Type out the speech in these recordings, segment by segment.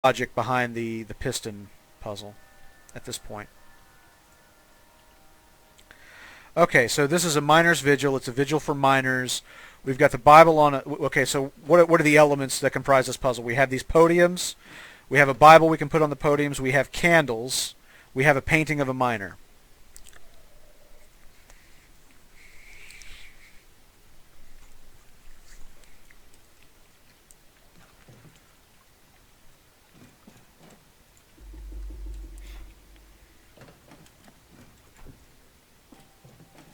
logic behind the piston puzzle at this point. Okay, so this is a miner's vigil. It's a vigil for miners. We've got the Bible on it. Okay, so what are the elements that comprise this puzzle? We have these podiums. We have a Bible we can put on the podiums. We have candles. We have a painting of a miner.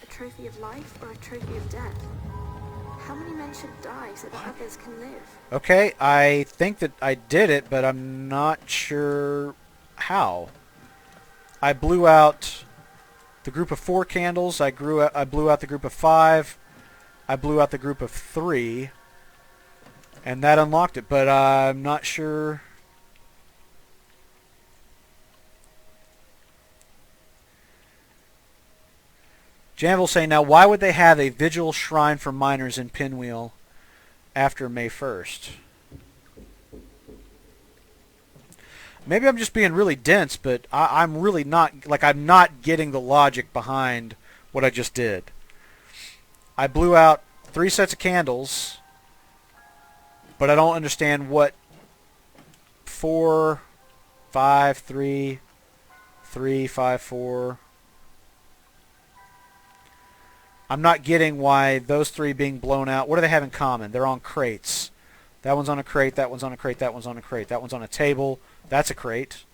A trophy of life or a trophy of death? How many men should die so that others can live? Okay, I think that I did it, but I'm not sure how. I blew out the group of 4 candles. I blew out the group of 5. I blew out the group of 3. And that unlocked it, but I'm not sure. Janville's saying, now why would they have a vigil shrine for miners in Pinwheel after May 1st? Maybe I'm just being really dense, but I'm really not, like, I'm not getting the logic behind what I just did. I blew out 3 sets of candles, but I don't understand what 4, 5, 3, 3, 5, 4... I'm not getting why those 3 being blown out. What do they have in common? They're on crates. That one's on a crate, that one's on a crate, that one's on a crate. That one's on a table. That's a crate.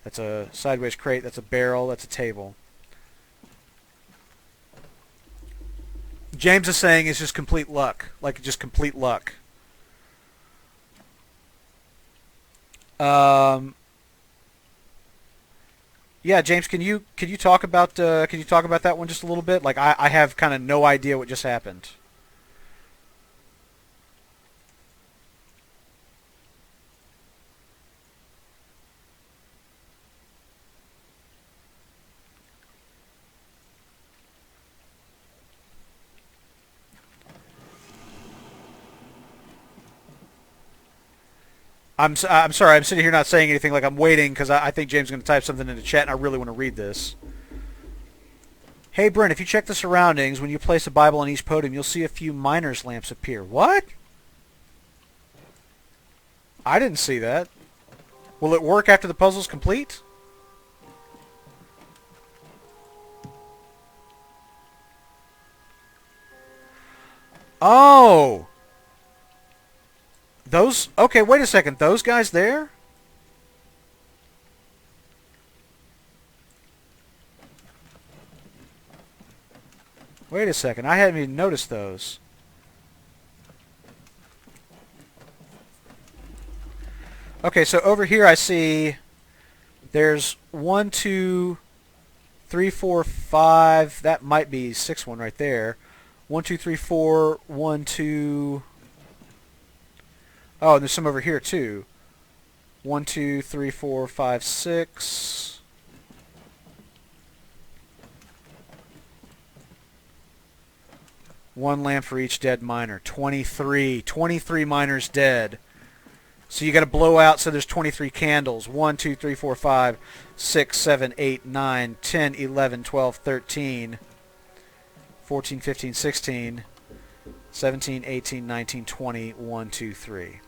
That's a sideways crate. That's a barrel. That's a table. James is saying it's just complete luck. Like, just complete luck. Yeah, James, can you talk about that one just a little bit? Like, I have kind of no idea what just happened. I'm sorry. I'm sitting here not saying anything. Like, I'm waiting because I think James is going to type something in the chat, and I really want to read this. Hey, Brent, if you check the surroundings, when you place a Bible on each podium, you'll see a few miners' lamps appear. What? I didn't see that. Will it work after the puzzle's complete? Oh! Those... Okay, wait a second. Those guys there? Wait a second. I hadn't even noticed those. Okay, so over here I see there's 1, 2, 3, 4, 5. That might be 6 one right there. 1, 2, 3, 4. 1, 2... Oh, and there's some over here too. 1, 2, 3, 4, 5, 6. One lamp for each dead miner. 23. 23 miners dead. So you got to blow out, so there's 23 candles. 1, 2, 3, 4, 5, 6, 7, 8, 9, 10, 11, 12, 13, 14, 15, 16, 17, 18, 19, 20, 1, 2, 3.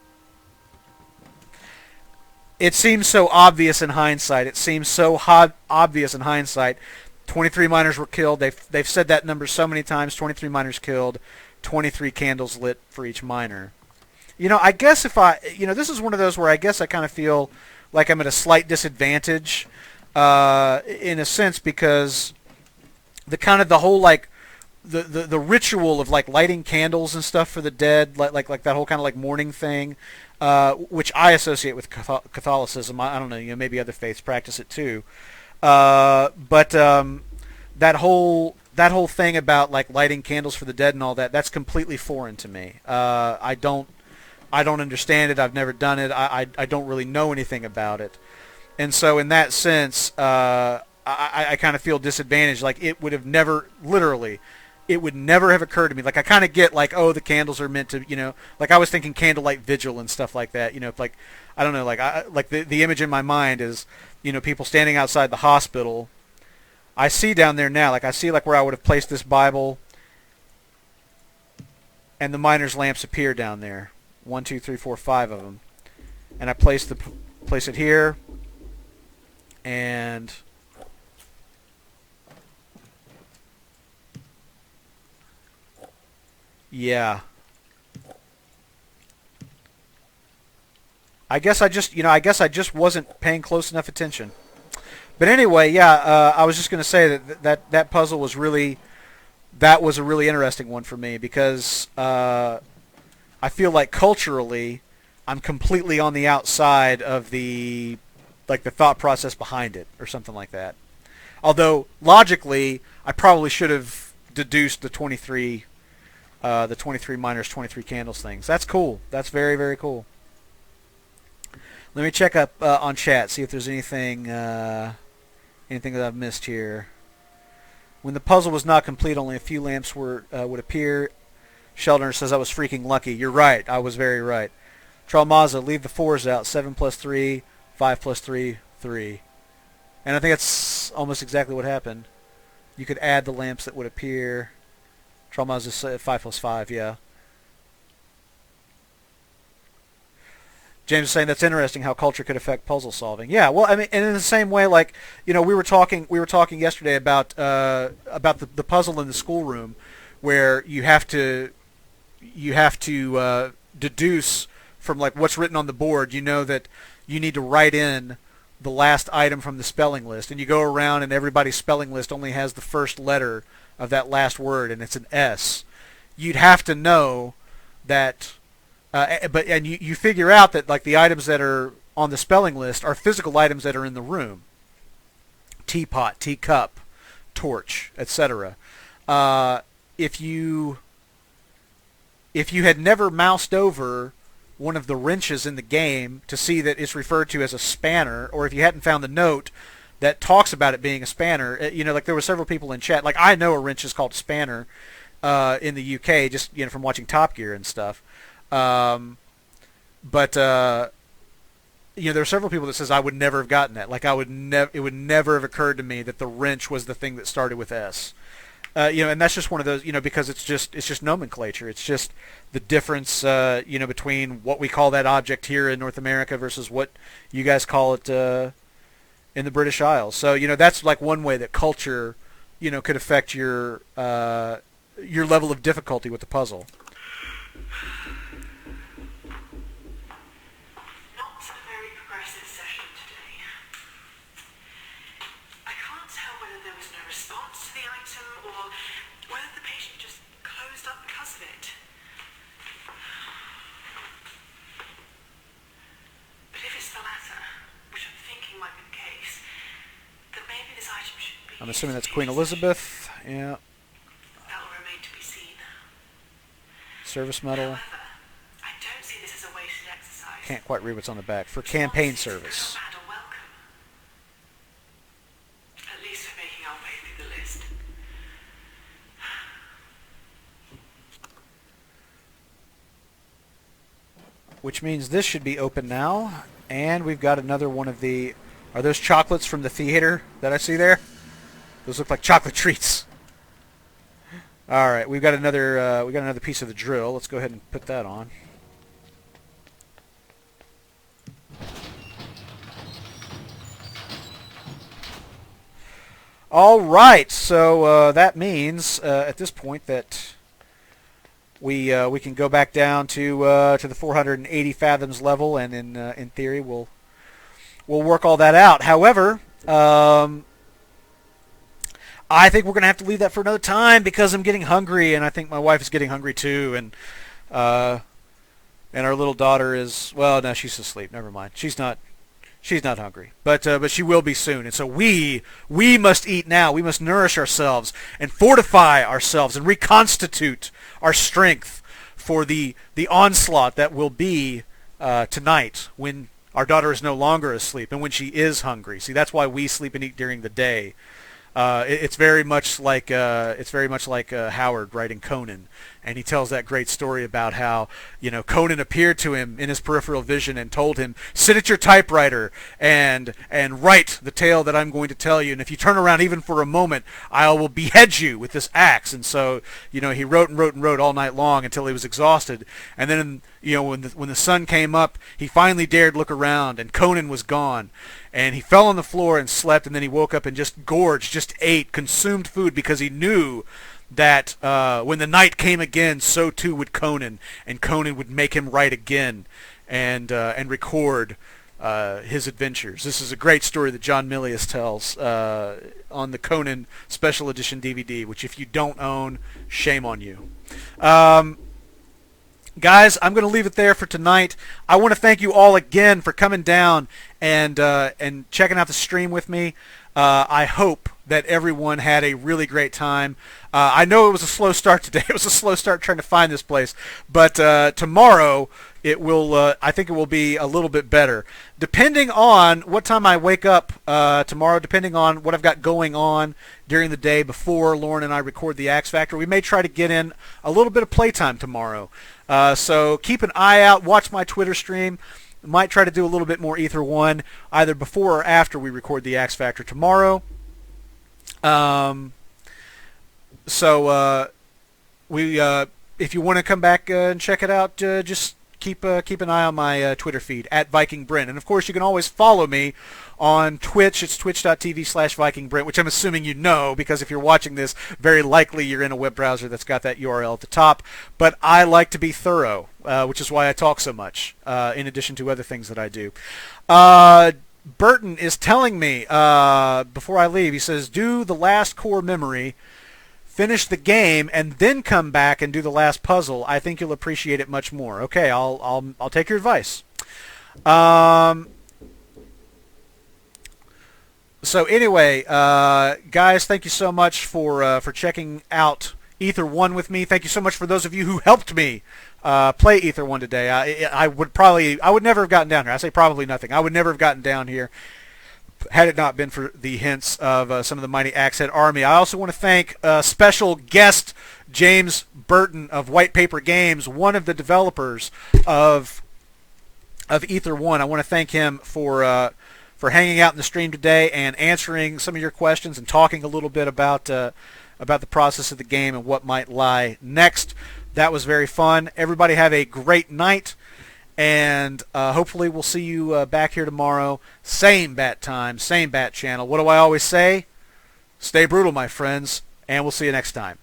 It seems so obvious in hindsight. It seems so obvious in hindsight. 23 miners were killed. They've said that number so many times. 23 miners killed. 23 candles lit for each miner. You know, I guess if this is one of those where I guess I kind of feel like I'm at a slight disadvantage in a sense, because the whole like the ritual of like lighting candles and stuff for the dead, like that whole kind of like mourning thing, which I associate with Catholicism. I don't know, maybe other faiths practice it too, but that whole thing about like lighting candles for the dead and all that's completely foreign to me. I don't understand it. I've never done it. I don't really know anything about it, and so in that sense, I kind of feel disadvantaged. Like, it would have never, literally, it would never have occurred to me. Like I kind of get like, oh, the candles are meant to, like I was thinking candlelight vigil and stuff like that. Like I don't know, like the image in my mind is, people standing outside the hospital. I see down there now, like I see like where I would have placed this Bible, and the miners' lamps appear down there. 1, 2, 3, 4, 5 of them, and I place it here, and yeah. I guess I just wasn't paying close enough attention. But anyway, yeah, I was just going to say that puzzle was really, that was a really interesting one for me because I feel like culturally I'm completely on the outside of the thought process behind it or something like that. Although logically I probably should have deduced the 23 miners, 23 candles things. That's cool. That's very, very cool. Let me check up on chat, see if there's anything that I've missed here. When the puzzle was not complete, only a few lamps would appear. Sheldon says I was freaking lucky. You're right. I was very right. Tralmaza, leave the 4s out. 7 plus 3, 5 plus 3, 3. And I think that's almost exactly what happened. You could add the lamps that would appear. Tralmaza said 5 plus 5, yeah. James is saying that's interesting how culture could affect puzzle solving. Yeah, well, I mean, and in the same way, like, we were talking yesterday about the puzzle in the schoolroom, where you have to deduce from like what's written on the board. You know that you need to write in the last item from the spelling list, and you go around and everybody's spelling list only has the first letter of that last word, and it's an S. You'd have to know that. But you figure out that like the items that are on the spelling list are physical items that are in the room. Teapot, teacup, torch, etc. If you had never moused over one of the wrenches in the game to see that it's referred to as a spanner, or if you hadn't found the note that talks about it being a spanner, like there were several people in chat. Like I know a wrench is called spanner in the UK, just from watching Top Gear and stuff. But there are several people that says I would never have gotten that. Like it would never have occurred to me that the wrench was the thing that started with S. And that's just one of those, because it's just nomenclature. It's just the difference, between what we call that object here in North America versus what you guys call it in the British Isles. So that's like one way that culture, could affect your level of difficulty with the puzzle. I'm assuming that's Queen Elizabeth. Yeah. That will remain to be seen. Service medal. However, I don't see this as a wasted exercise. Can't quite read what's on the back. For campaign service. At least for making our way through the list. Which means this should be open now. And we've got another one of the... Are those chocolates from the theater that I see there? Those look like chocolate treats. All right, we got another piece of the drill. Let's go ahead and put that on. All right, so that means at this point that we can go back down to the 480 fathoms level, and in theory we'll work all that out. However, I think we're going to have to leave that for another time because I'm getting hungry, and I think my wife is getting hungry too, and our little daughter is, well, no, she's asleep. Never mind. She's not hungry, but she will be soon. And so we must eat now. We must nourish ourselves and fortify ourselves and reconstitute our strength for the onslaught that will be tonight when our daughter is no longer asleep and when she is hungry. See, that's why we sleep and eat during the day. It's very much like Howard writing Conan, and he tells that great story about how Conan appeared to him in his peripheral vision and told him, "Sit at your typewriter and write the tale that I'm going to tell you, and if you turn around even for a moment, I will behead you with this axe." And so he wrote and wrote and wrote all night long until he was exhausted, and then when the sun came up, he finally dared look around, and Conan was gone. And he fell on the floor and slept, and then he woke up and just gorged, just ate, consumed food, because he knew that when the night came again, so too would Conan, and Conan would make him write again and record his adventures. This is a great story that John Milius tells on the Conan Special Edition DVD, which if you don't own, shame on you. Guys, I'm going to leave it there for tonight. I want to thank you all again for coming down and checking out the stream with me. I hope that everyone had a really great time. I know it was a slow start today. It was a slow start trying to find this place, but tomorrow it will. I think it will be a little bit better, depending on what time I wake up tomorrow. Depending on what I've got going on during the day before Lauren and I record the Axe Factor, we may try to get in a little bit of playtime tomorrow. So keep an eye out. Watch my Twitter stream. Might try to do a little bit more Ether 1 either before or after we record the Axe Factor tomorrow. If you want to come back and check it out, just keep an eye on my Twitter feed at Viking Brent. And of course, you can always follow me on Twitch. It's twitch.tv/VikingBrent, which I'm assuming you know, because if you're watching this, very likely you're in a web browser that's got that URL at the top. But I like to be thorough, which is why I talk so much, in addition to other things that I do. Burton is telling me, before I leave, he says, do the last core memory, finish the game, and then come back and do the last puzzle. I think you'll appreciate it much more. Okay, I'll take your advice. So anyway, guys, thank you so much for checking out Ether 1 with me. Thank you so much for those of you who helped me play Ether 1 today. I would never have gotten down here. I say probably nothing. I would never have gotten down here had it not been for the hints of some of the mighty Axehead Army. I also want to thank special guest James Burton of White Paper Games, one of the developers of Ether 1. I want to thank him for hanging out in the stream today and answering some of your questions and talking a little bit about the process of the game and what might lie next. That was very fun. Everybody have a great night. And hopefully we'll see you back here tomorrow. Same bat time, same bat channel. What do I always say? Stay brutal, my friends, and we'll see you next time.